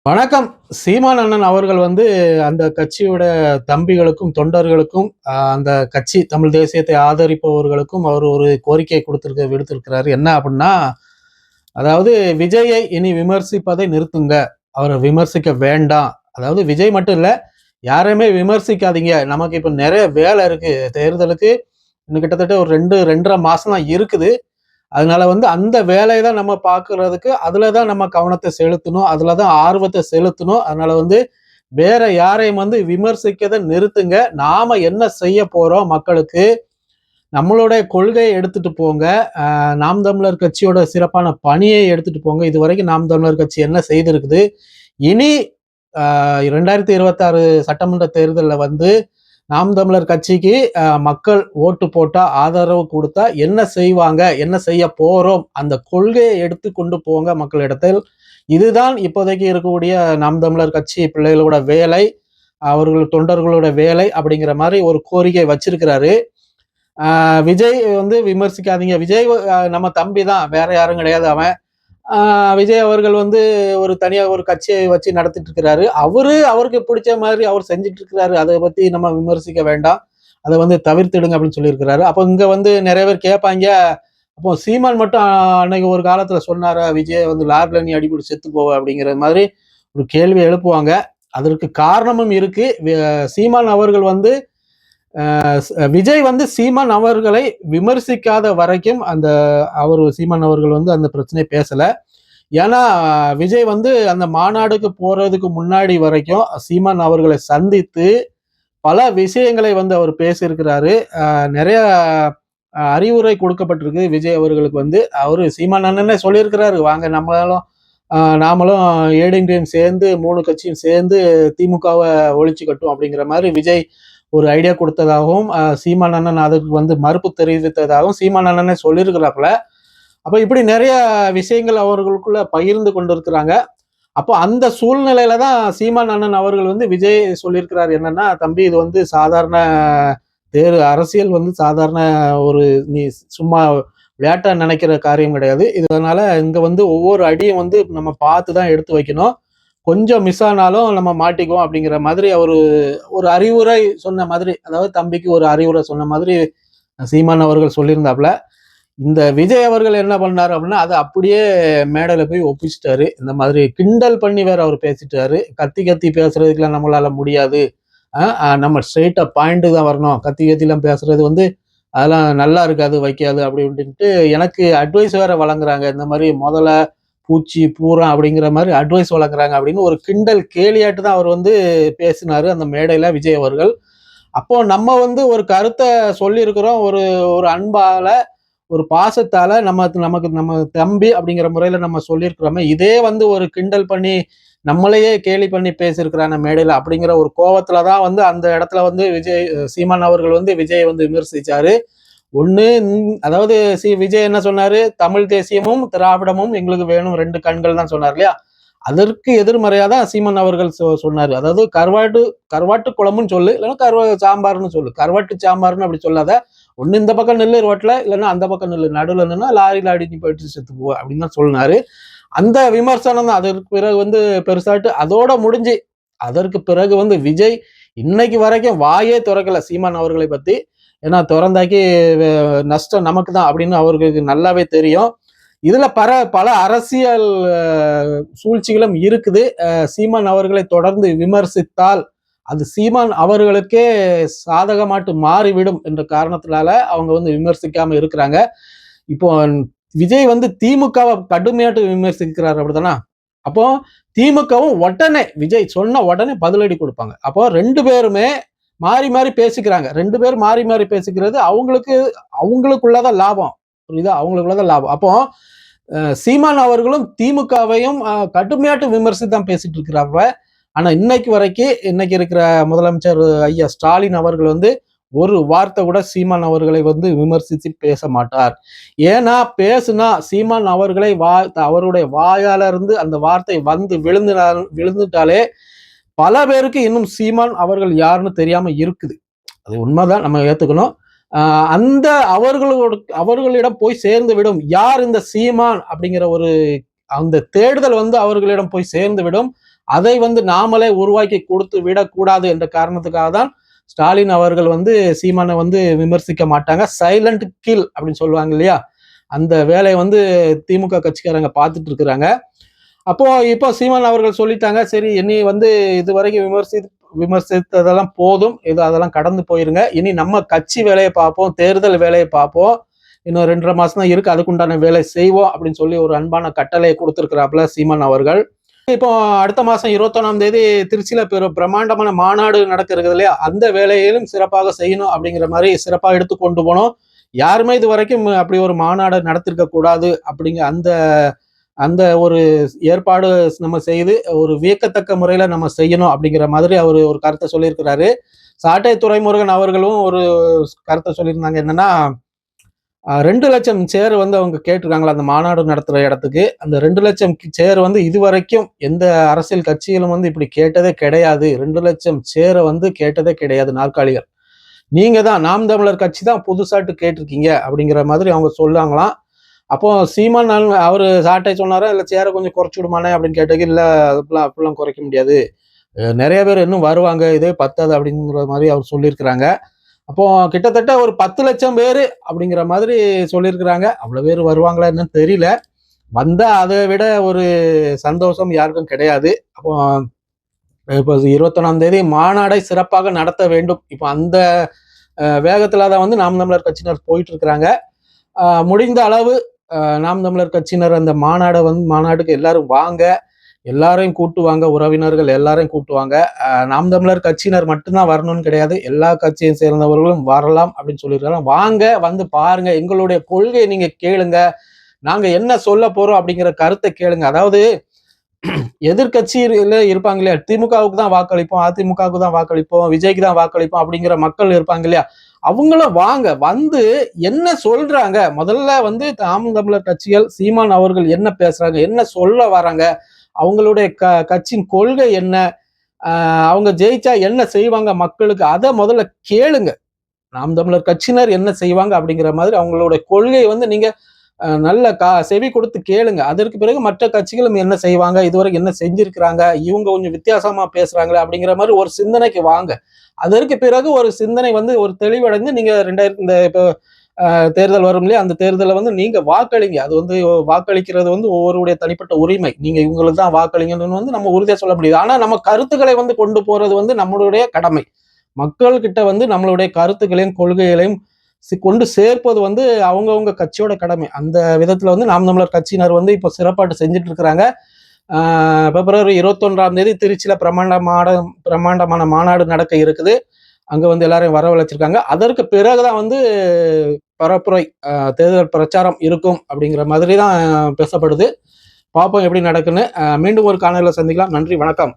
வணக்கம். சீமான் அண்ணன் அவர்கள் அந்த கட்சியோட தம்பிகளுக்கும், தொண்டர்களுக்கும், அந்த கட்சி தமிழ் தேசியத்தை ஆதரிப்பவர்களுக்கும் அவர் ஒரு கோரிக்கை விடுத்திருக்கிறாரு. என்ன அப்படின்னா, அதாவது விஜயை இனி விமர்சிப்பதை நிறுத்துங்க. அவரை விமர்சிக்க வேண்டாம். அதாவது விஜய் மட்டும் இல்ல, யாரையுமே விமர்சிக்காதீங்க. நமக்கு இப்ப நிறைய வேலை இருக்கு. தேர்தலுக்கு இன்னும் கிட்டத்தட்ட ஒரு 2 மாசம் தான் இருக்குது. அதனால அந்த வேலையை தான் நம்ம பார்க்கறதுக்கு அதுல தான் நம்ம கவனத்தை செலுத்தணும். அதுல தான் ஆர்வத்தை செலுத்தணும். அதனால வேற யாரையும் விமர்சிக்கதை நிறுத்துங்க. நாம என்ன செய்ய போறோம் மக்களுக்கு, நம்மளுடைய கொள்கையை எடுத்துட்டு போங்க. நாம் தமிழர் கட்சியோட சிறப்பான பணியை எடுத்துட்டு போங்க. இதுவரைக்கும் நாம் தமிழர் கட்சி என்ன செய்திருக்குது, இனி 2026 சட்டமன்ற தேர்தலில் நாம் தமிழர் கட்சிக்கு மக்கள் ஓட்டு போட்டா, ஆதரவு கொடுத்தா என்ன செய்வாங்க, என்ன செய்ய போறோம், அந்த கொள்கையை எடுத்து கொண்டு போங்க மக்களிடத்தில். இதுதான் இப்போதைக்கு இருக்கக்கூடிய நாம் தமிழர் கட்சி பிள்ளைகளோட வேலை, அவர்கள் தொண்டர்களோட வேலை அப்படிங்கிற மாதிரி ஒரு கோரிக்கை வச்சிருக்கிறாரு. விஜய் விமர்சிக்காதீங்க. விஜய் நம்ம தம்பி தான், வேற யாரும் கிடையாது. அவன் விஜய் அவர்கள் ஒரு தனியா ஒரு கட்சியை வச்சு நடத்திட்டு இருக்கிறாரு. அவருக்கு பிடிச்ச மாதிரி அவர் செஞ்சுட்டு இருக்கிறாரு. அதை பத்தி நம்ம விமர்சிக்க வேண்டாம். அதை தவிர்த்திடுங்க அப்படின்னு சொல்லியிருக்கிறாரு. அப்போ இங்க நிறைய பேர் கேட்பாங்க, அப்போ சீமான் மட்டும் அன்னைக்கு ஒரு காலத்துல சொன்னாரா விஜய் லாரில நீ அடிபடி செத்து போவ அப்படிங்கிற மாதிரி ஒரு கேள்வி எழுப்புவாங்க. அதற்கு காரணமும் இருக்கு. சீமான் அவர்கள் விஜய் சீமான் அவர்களை விமர்சிக்காத வரைக்கும் சீமான் அவர்கள் அந்த பிரச்சனையை பேசல. ஏன்னா விஜய் அந்த மாநாடுக்கு போறதுக்கு முன்னாடி வரைக்கும் சீமான் அவர்களை சந்தித்து பல விஷயங்களை அவர் பேசியிருக்கிறாரு. நிறைய அறிவுரை கொடுக்கப்பட்டிருக்கு விஜய் அவர்களுக்கு. அவரு சீமான் அண்ணனே சொல்லியிருக்கிறாரு, வாங்க நாமளும் ஏடிஎம்கேயும் சேர்ந்து 3 கட்சியும் சேர்ந்து திமுகவை ஒழிச்சு கட்டும் அப்படிங்கிற மாதிரி விஜய் ஒரு ஐடியா கொடுத்ததாகவும், சீமான் அண்ணன் அதுக்கு மறுப்பு தெரிவித்ததாகவும் சீமான் அண்ணனே சொல்லியிருக்கிறாப்புல. அப்ப இப்படி நிறைய விஷயங்கள் அவர்களுக்குள்ள பகிர்ந்து கொண்டிருக்கிறாங்க. அப்போ அந்த சூழ்நிலையில தான் சீமான் அண்ணன் அவர்கள் விஜய் சொல்லியிருக்கிறார் என்னன்னா, தம்பி இது சாதாரண அரசியல் சாதாரண ஒரு நீ சும்மா விளையாட்டா நினைக்கிற காரியம் கிடையாது. இதனால இங்க ஒவ்வொரு அடியும் நம்ம பார்த்து தான் எடுத்து வைக்கணும். கொஞ்சம் மிஸ் ஆனாலும் நம்ம மாட்டிக்குவோம் அப்படிங்கிற மாதிரி ஒரு அறிவுரை சொன்ன மாதிரி, அதாவது தம்பிக்கு ஒரு அறிவுரை சொன்ன மாதிரி சீமான் அவர்கள் சொல்லியிருந்தாப்புல. இந்த விஜய் அவர்கள் என்ன பண்ணாரு அப்படின்னா, அதை அப்படியே மேடையில போய் ஒப்பிச்சிட்டாரு. இந்த மாதிரி கிண்டல் பண்ணி வேற அவர் பேசிட்டாரு. கத்தி பேசுறதுக்குலாம் நம்மளால முடியாது, நம்ம ஸ்ட்ரெயிட்டா பாயிண்ட் தான் வரணும், கத்திலாம் பேசுறது அதெல்லாம் நல்லா இருக்காது, வைக்காது அப்படின்ட்டு எனக்கு அட்வைஸ் வேற வழங்குறாங்க. இந்த மாதிரி முதல்ல பூச்சி பூரா அப்படிங்கிற மாதிரி அட்வைஸ் வழங்குறாங்க அப்படின்னு ஒரு கிண்டல் கேலியாட்டு தான் அவர் பேசினாரு அந்த மேடையில விஜய் அவர்கள். அப்போ நம்ம ஒரு கருத்தை சொல்லியிருக்கிறோம், ஒரு ஒரு அன்பால ஒரு பாசத்தால நம்ம தம்பி அப்படிங்கிற முறையில நம்ம சொல்லியிருக்கிறோமே, இதே ஒரு கிண்டல் பண்ணி நம்மளையே கேலி பண்ணி பேசியிருக்கிறான மேடையில அப்படிங்கிற ஒரு கோவத்துலதான் அந்த இடத்துல விஜய் சீமான் அவர்கள் விஜய் விமர்சிச்சாரு. ஒண்ணு, அதாவது விஜய் என்ன சொன்னாரு, தமிழ் தேசியமும் திராவிடமும் எங்களுக்கு வேணும், 2 கண்கள் தான் சொன்னார் இல்லையா. அதற்கு எதிர்மறையாதான் சீமான் அவர்கள் சொன்னாரு. அதாவது கருவாட்டு குழம்புன்னு சொல்லு, இல்லைன்னா சாம்பார்னு சொல்லு. கருவாட்டு சாம்பார்னு அப்படி சொல்லாத, ஒண்ணு இந்த பக்கம் நெல்லு ரோட்ல, இல்லைன்னா அந்த பக்கம் நெல்லு, நடுவில் நின்னா லாரியில அடிச்சு போயிட்டு செத்து போவ அப்படின்னு தான் சொன்னாரு. அந்த விமர்சனம் தான். அதற்கு பிறகு பெருசாட்டு அதோட முடிஞ்சு. அதற்கு பிறகு விஜய் இன்னைக்கு வரைக்கும் வாயே திறக்கல சீமான் அவர்களை பத்தி. ஏன்னா திறந்தாக்கி நஷ்டம் நமக்கு தான் அப்படின்னு அவருக்கு நல்லாவே தெரியும். இதுல பல அரசியல் சூழ்ச்சிகளும் இருக்குது. சீமான் அவர்களை தொடர்ந்து விமர்சித்தால் அது சீமான் அவர்களுக்கே சாதகமாட்டு மாறிவிடும் என்ற காரணத்தினால அவங்க விமர்சிக்காம இருக்கிறாங்க. இப்போ விஜய் திமுகவை கடுமையாட்டு விமர்சிக்கிறார் அப்படித்தானா. அப்போ திமுகவும் உடனே விஜய் சொன்ன உடனே பதிலடி கொடுப்பாங்க. அப்போ 2 பேருமே மாறி மாறி பேசிக்கிறாங்க. 2 பேரும் மாறி மாறி பேசிக்கிறது அவங்களுக்குள்ளதான் லாபம். புரியுதா? அவங்களுக்குள்ளதான் லாபம். அப்போ சீமான் அவர்களும் திமுகவையும் கடுமையாட்டு விமர்சித்தான் பேசிட்டு இருக்கிறாங்க. ஆனா இன்னைக்கு இருக்கிற முதலமைச்சர் ஐயா ஸ்டாலின் அவர்கள் ஒரு வார்த்தை கூட சீமான் அவர்களை விமர்சித்து பேச மாட்டார். ஏன்னா பேசுனா சீமான் அவர்களை அவருடைய வாயால இருந்து அந்த வார்த்தை விழுந்துட்டாலே பல பேருக்கு இன்னும் சீமான் அவர்கள் யாருன்னு தெரியாம இருக்குது. அது உண்மைதான், நம்ம ஏத்துக்கணும். அந்த அவர்களிடம் போய் சேர்ந்து விடும். யார் இந்த சீமான் அப்படிங்கிற ஒரு அந்த தேடுதல் அவர்களிடம் போய் சேர்ந்து விடும். அதை வந்து நாமளே உருவாக்கி கொடுத்து விடக்கூடாது என்ற காரணத்துக்காக தான் ஸ்டாலின் அவர்கள் வந்து சீமானை வந்து விமர்சிக்க மாட்டாங்க. சைலண்ட் கில் அப்படின்னு சொல்லுவாங்க இல்லையா, அந்த வேலையை வந்து திமுக கட்சிக்காரங்க பார்த்துட்டு இருக்கிறாங்க. அப்போ இப்போ சீமான் அவர்கள் சொல்லிட்டாங்க, சரி இனி வந்து இதுவரைக்கும் விமர்சித்ததெல்லாம் போதும், இது அதெல்லாம் கடந்து போயிருங்க, இனி நம்ம கட்சி வேலையை பார்ப்போம், தேர்தல் வேலையை பார்ப்போம், இன்னும் 2.5 மாசம் தான் இருக்கு, அதுக்குண்டான வேலை செய்வோம் அப்படின்னு சொல்லி ஒரு அன்பான கட்டளையை கொடுத்திருக்கிறாப்புல சீமான் அவர்கள். இப்போ அடுத்த மாசம் 21ஆம் தேதி திருச்சியில பிரம்மாண்டமான மாநாடு நடக்க இருக்குது இல்லையா, அந்த வேலையிலும் சிறப்பாக செய்யணும் அப்படிங்கிற மாதிரி சிறப்பாக எடுத்து கொண்டு போனோம். யாருமே இது வரைக்கும் அப்படி ஒரு மாநாடு நடத்திருக்க கூடாது அப்படிங்கிற அந்த அந்த ஒரு ஏற்பாடு நம்ம செய்து ஒரு வியக்கத்தக்க முறையில நம்ம செய்யணும் அப்படிங்கிற மாதிரி அவர் ஒரு கருத்தை சொல்லியிருக்கிறாரு. சாட்டை துரைமுருகன் அவர்களும் ஒரு கருத்தை சொல்லியிருந்தாங்க. என்னன்னா, 2 லட்சம் சேர் வந்து அவங்க கேட்டிருக்காங்களா அந்த மாநாடு நடத்துற இடத்துக்கு. அந்த 2 லட்சம் சேர் வந்து இதுவரைக்கும் எந்த அரசியல் கட்சியிலும் வந்து இப்படி கேட்டதே கிடையாது. 2 லட்சம் சேரை வந்து கேட்டதே கிடையாது நாற்காலிகள். நீங்க தான் நாம் தமிழர் கட்சி தான் புதுசாட்டு கேட்டிருக்கீங்க அப்படிங்கிற மாதிரி அவங்க சொல்லாங்களாம். அப்போ சீமான் அவரு சாட்டை சொன்னாரா, இல்ல சேரை கொஞ்சம் குறைச்சு விடுமானே அப்படின்னு கேட்டதுக்கு, இல்ல அப்படிலாம் குறைக்க முடியாது, நிறைய பேர் இன்னும் வருவாங்க, இதே பத்தாது அப்படிங்கிற மாதிரி அவர் சொல்லியிருக்கிறாங்க. அப்போ கிட்டத்தட்ட ஒரு 10 லட்சம் பேரு அப்படிங்கிற மாதிரி சொல்லியிருக்கிறாங்க. அவ்வளவு பேர் வருவாங்களா என்னன்னு தெரியல. வந்தா அதை விட ஒரு சந்தோஷம் யாருக்கும் கிடையாது. அப்போ இப்போ 21ஆம் தேதி மாநாடை சிறப்பாக நடத்த வேண்டும். இப்போ அந்த வேகத்துல தான் வந்து நாம் தமிழர் கட்சியினர் போயிட்டு இருக்கிறாங்க. முடிந்த அளவு நாம் தமிழர் கட்சியினர் அந்த மாநாட்டுக்கு எல்லாரும் வாங்க, எல்லாரையும் கூட்டுவாங்க, உறவினர்கள் எல்லாரையும் கூட்டுவாங்க. நாம் தமிழர் கட்சியினர் மட்டும்தான் வரணும்னு கிடையாது, எல்லா கட்சியை சேர்ந்தவர்களும் வரலாம் அப்படின்னு சொல்லியிருக்காங்க. வாங்க, வந்து பாருங்க, எங்களுடைய கொள்கையை நீங்க கேளுங்க, நாங்க என்ன சொல்ல போறோம் அப்படிங்கிற கருத்தை கேளுங்க. அதாவது எதிர்கட்சியில இருப்பாங்க இல்லையா, திமுகவுக்கு தான் வாக்களிப்போம், அதிமுகவுக்கு தான் வாக்களிப்போம், விஜய்க்கு தான் வாக்களிப்போம் அப்படிங்கிற மக்கள் இருப்பாங்க இல்லையா, அவங்களும் வாங்க, வந்து என்ன சொல்றாங்க, முதல்ல வந்து நாம் தமிழர் கட்சிகள் சீமான் அவர்கள் என்ன பேசுறாங்க, என்ன சொல்ல வராங்க, அவங்களுடைய கட்சியின் கொள்கை என்ன, அவங்க ஜெயிச்சா என்ன செய்வாங்க மக்களுக்கு, அதை முதல்ல கேளுங்க. நாம் தமிழர் கட்சியினர் என்ன செய்வாங்க அப்படிங்கிற மாதிரி அவங்களுடைய கொள்கையை வந்து நீங்க நல்ல செவி கொடுத்து கேளுங்க. அதற்கு பிறகு மற்ற கட்சிகளும் என்ன செய்வாங்க, இதுவரைக்கும் என்ன செஞ்சிருக்கிறாங்க, இவங்க கொஞ்சம் வித்தியாசமா பேசுறாங்களே அப்படிங்கிற மாதிரி ஒரு சிந்தனைக்கு வாங்க. அதற்கு பிறகு ஒரு சிந்தனை வந்து ஒரு தெளிவடைந்து நீங்க இந்த இப்போ தேர்தல் வரும் இல்லையா, அந்த தேர்தலை வந்து நீங்க வாக்களிங்க. அது வந்து வாக்களிக்கிறது வந்து ஒவ்வொருடைய தனிப்பட்ட உரிமை. நீங்க இவங்களுக்கு தான் வாக்களிங்கன்னு வந்து நம்ம உறுதியா சொல்ல முடியாது. ஆனா நம்ம கருத்துக்களை வந்து கொண்டு போறது வந்து நம்மளுடைய கடமை. மக்கள் கிட்ட வந்து நம்மளுடைய கருத்துக்களையும் கொள்கைகளையும் கொண்டு சேர்ப்பது வந்து அவங்கவுங்க கட்சியோட கடமை. அந்த விதத்துல வந்து நாம் தமிழர் கட்சியினர் வந்து இப்போ சிறப்பாட்டு செஞ்சுட்டு இருக்கிறாங்க. பிப்ரவரி 21ஆம் தேதி திருச்சியில பிரம்மாண்டமான மாநாடு நடக்க இருக்குது. அங்க வந்து எல்லாரையும் வரவழைச்சிருக்காங்க. அதற்கு பிறகுதான் வந்து பரப்புரை தேர்தல் பிரச்சாரம் இருக்கும் அப்படிங்கிற மாதிரி தான் பேசப்படுது. பார்ப்போம் எப்படி நடக்குன்னு. மீண்டும் ஒரு காணொலியில சந்திக்கலாம். நன்றி, வணக்கம்.